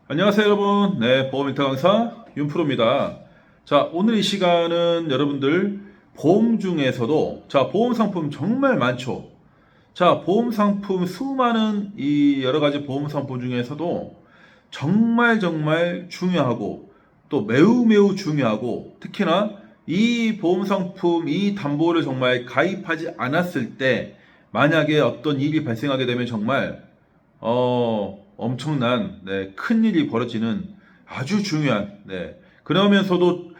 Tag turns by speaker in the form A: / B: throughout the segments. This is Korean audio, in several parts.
A: 안녕하세요 여러분. 네, 보험인터 강사 윤프로입니다. 자, 오늘 이 시간은 여러분들 보험 중에서도 보험 상품 정말 많죠. 보험 상품 수많은 이 여러 가지 보험 상품 중에서도 정말 중요하고 또 매우 중요하고, 특히나 이 보험 상품 이 담보를 정말 가입하지 않았을 때 만약에 어떤 일이 발생하게 되면 정말 엄청난 큰 일이 벌어지는 아주 중요한, 그러면서도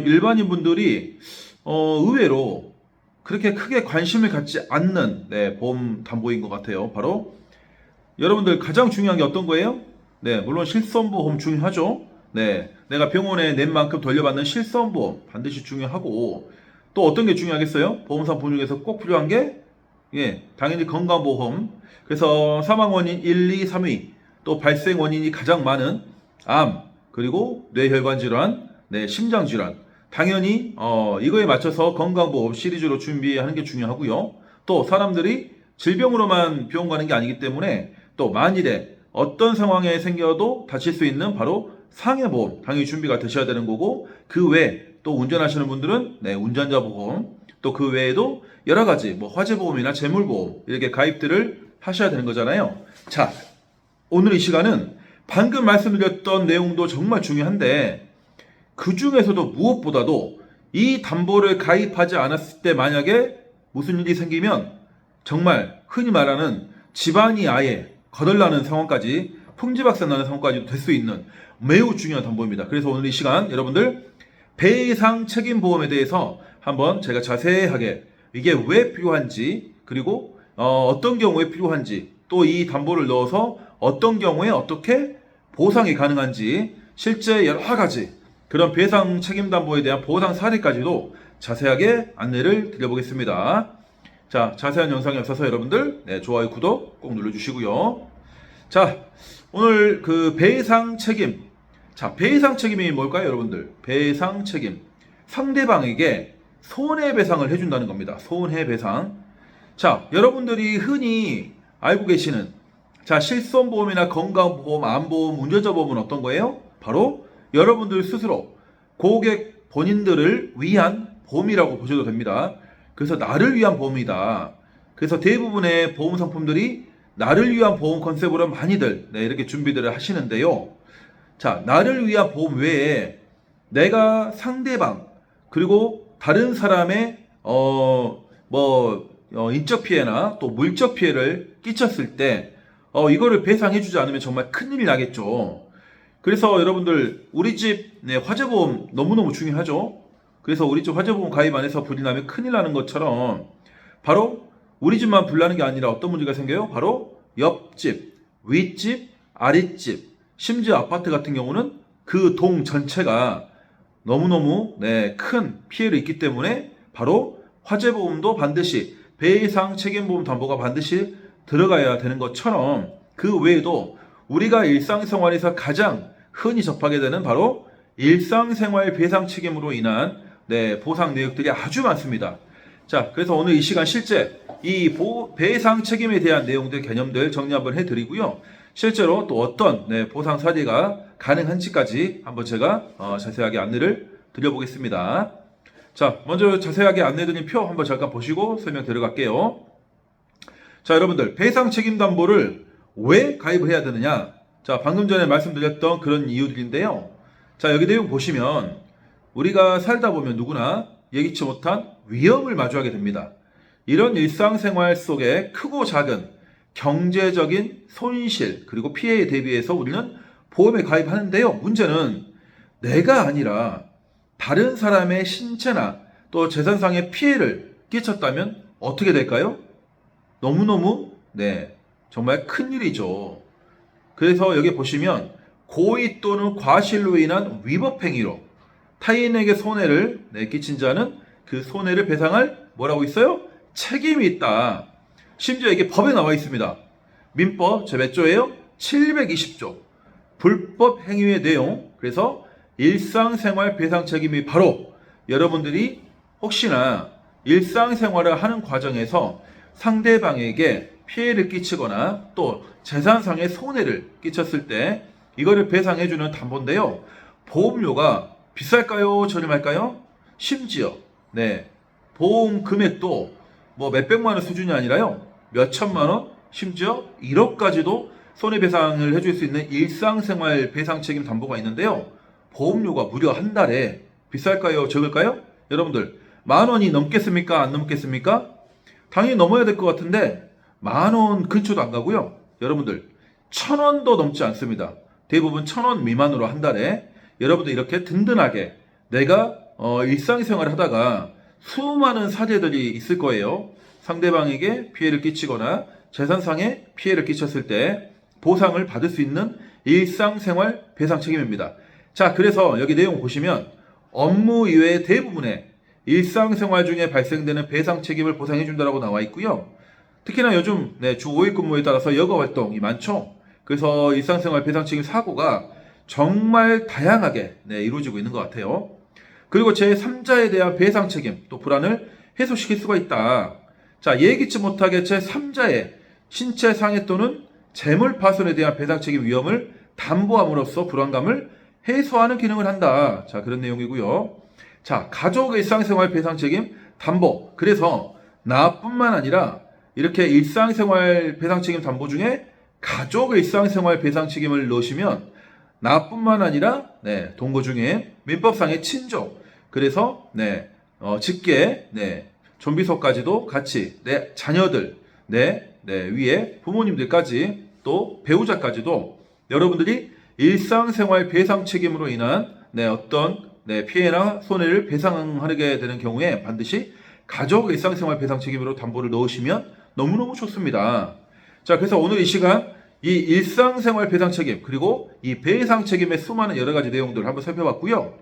A: 일반인 분들이 의외로 그렇게 크게 관심을 갖지 않는 보험 담보인 것 같아요. 바로 여러분들 가장 중요한 게 어떤 거예요? 물론 실손보험 중요하죠. 내가 병원에 낸 만큼 돌려받는 실손보험 반드시 중요하고, 또 어떤 게 중요하겠어요? 보험상품 중에서 꼭 필요한 게 당연히 건강보험. 그래서 사망원인 1, 2, 3위, 또 발생원인이 가장 많은 암, 그리고 뇌혈관 질환, 심장 질환. 당연히 이거에 맞춰서 건강보험 시리즈로 준비하는 게 중요하고요. 또 사람들이 질병으로만 병원 가는 게 아니기 때문에 또 만일에 어떤 상황에 생겨도 다칠 수 있는 바로 상해보험 당연히 준비가 되셔야 되는 거고, 그 외에 또 운전하시는 분들은 운전자 보험, 또 그 외에도 여러 가지 뭐 화재보험이나 재물보험 이렇게 가입들을 하셔야 되는 거잖아요. 자, 오늘 이 시간은 방금 말씀드렸던 내용도 정말 중요한데, 그 중에서도 무엇보다도 이 담보를 가입하지 않았을 때 만약에 무슨 일이 생기면 정말 흔히 말하는 집안이 아예 거덜나는 상황까지, 풍지박산 나는 상황까지 될 수 있는 매우 중요한 담보입니다. 그래서 오늘 이 시간 여러분들 배상 책임보험에 대해서 한번 제가 자세하게 이게 왜 필요한지, 그리고 어떤 경우에 필요한지, 또 이 담보를 넣어서 어떤 경우에 어떻게 보상이 가능한지, 실제 여러 가지 그런 배상 책임담보에 대한 보상 사례까지도 자세하게 안내를 드려보겠습니다. 자, 자세한 영상이 없어서 여러분들 좋아요, 구독 꼭 눌러주시고요. 자, 오늘 그 배상 책임. 자, 배상 책임이 뭘까요, 여러분들? 배상 책임. 상대방에게 손해배상을 해준다는 겁니다. 손해배상. 자, 여러분들이 흔히 알고 계시는 실손보험이나 건강보험, 암보험, 운전자 보험은 어떤 거예요? 바로 여러분들 스스로 고객 본인들을 위한 보험이라고 보셔도 됩니다. 그래서 나를 위한 보험이다. 그래서 대부분의 보험 상품들이 나를 위한 보험 컨셉으로 많이들 이렇게 준비들을 하시는데요. 자, 나를 위한 보험 외에 내가 상대방 그리고 다른 사람의 인적 피해나 또 물적 피해를 끼쳤을 때 이거를 배상해주지 않으면 정말 큰일이 나겠죠. 그래서 여러분들 우리 집 화재보험 너무너무 중요하죠. 그래서 우리 집 화재보험 가입 안 해서 불이 나면 큰일 나는 것처럼, 바로 우리 집만 불 나는 게 아니라 어떤 문제가 생겨요? 바로 옆집, 윗집, 아랫집, 심지어 아파트 같은 경우는 그 동 전체가 너무너무 큰 피해를 입기 때문에 바로 화재보험도 반드시 배상 책임보험 담보가 반드시 들어가야 되는 것처럼, 그 외에도 우리가 일상생활에서 가장 흔히 접하게 되는 바로 일상생활 배상 책임으로 인한 보상 내역들이 아주 많습니다. 자, 그래서 오늘 이 시간 실제 이 배상 책임에 대한 내용들, 개념들 정리 한번 해드리고요. 실제로 또 어떤 보상 사례가 가능한지까지 한번 제가 자세하게 안내를 드려보겠습니다. 자, 먼저 자세하게 안내드린 표 한번 잠깐 보시고 설명 들어갈게요. 자, 여러분들 배상 책임 담보를 왜 가입을 해야 되느냐? 자, 방금 전에 말씀드렸던 그런 이유들인데요. 자, 여기 내용 보시면 우리가 살다 보면 누구나 예기치 못한 위험을 마주하게 됩니다. 이런 일상생활 속에 크고 작은 경제적인 손실 그리고 피해에 대비해서 우리는 보험에 가입하는데요. 문제는 내가 아니라 다른 사람의 신체나 또 재산상의 피해를 끼쳤다면 어떻게 될까요? 너무너무 정말 큰일이죠. 그래서 여기 보시면 고의 또는 과실로 인한 위법행위로 타인에게 손해를 끼친 자는 그 손해를 배상할 뭐라고 있어요? 책임이 있다. 심지어 이게 법에 나와 있습니다. 민법 제 몇 조예요? 720조. 불법 행위의 내용. 그래서 일상생활 배상 책임이 바로 여러분들이 혹시나 일상생활을 하는 과정에서 상대방에게 피해를 끼치거나 또 재산상의 손해를 끼쳤을 때 이거를 배상해주는 담보인데요. 보험료가 비쌀까요? 저렴할까요? 심지어 네 보험 금액도 뭐 몇백만 원 수준이 아니라요. 몇천만 원, 심지어 1억까지도 손해배상을 해줄 수 있는 일상생활 배상 책임 담보가 있는데요. 보험료가 무려 한 달에 비쌀까요? 적을까요? 여러분들 10,000원이 넘겠습니까? 안 넘겠습니까? 당연히 넘어야 될 것 같은데 10,000원 근처도 안 가고요. 여러분들 1,000원도 넘지 않습니다. 대부분 1,000원 미만으로 한 달에 여러분들 이렇게 든든하게 내가 일상생활을 하다가 수많은 사례들이 있을 거예요. 상대방에게 피해를 끼치거나 재산상의 피해를 끼쳤을 때 보상을 받을 수 있는 일상생활 배상 책임입니다. 자, 그래서 여기 내용 보시면 업무 이외의 대부분의 일상생활 중에 발생되는 배상 책임을 보상해 준다고 나와 있고요. 특히나 요즘 주 5일 근무에 따라서 여가 활동이 많죠. 그래서 일상생활 배상 책임 사고가 정말 다양하게 이루어지고 있는 것 같아요. 그리고 제3자에 대한 배상 책임 또 불안을 해소시킬 수가 있다. 자, 예기치 못하게 제3자의 신체 상해 또는 재물 파손에 대한 배상 책임 위험을 담보함으로써 불안감을 해소하는 기능을 한다. 자, 그런 내용이고요. 자, 가족 일상생활 배상 책임 담보. 그래서 나뿐만 아니라 이렇게 일상생활 배상 책임 담보 중에 가족 일상생활 배상 책임을 넣으시면 나뿐만 아니라 동거 중에 민법상의 친족. 그래서 직계 존비속까지도 같이 내 자녀들 위에 부모님들까지 또 배우자까지도 여러분들이 일상생활 배상 책임으로 인한 어떤 피해나 손해를 배상하게 되는 경우에 반드시 가족 일상생활 배상 책임으로 담보를 넣으시면 너무너무 좋습니다. 자, 그래서 오늘 이 시간 이 일상생활 배상 책임 그리고 이 배상 책임의 수많은 여러 가지 내용들을 한번 살펴봤고요.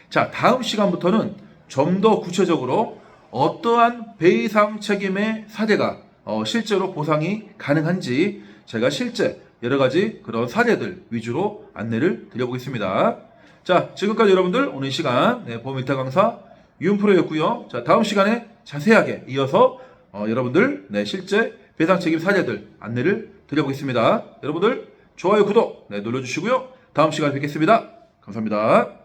A: 자, 다음 시간부터는 좀 더 구체적으로 어떠한 배상 책임의 사례가 실제로 보상이 가능한지 제가 실제 여러 가지 그런 사례들 위주로 안내를 드려보겠습니다. 자, 지금까지 여러분들 오늘 이 시간 보험일타 강사 윤프로였고요. 자, 다음 시간에 자세하게 이어서 여러분들 실제 배상 책임 사례들 안내를 드려보겠습니다. 여러분들 좋아요, 구독 눌러주시고요. 다음 시간에 뵙겠습니다. 감사합니다.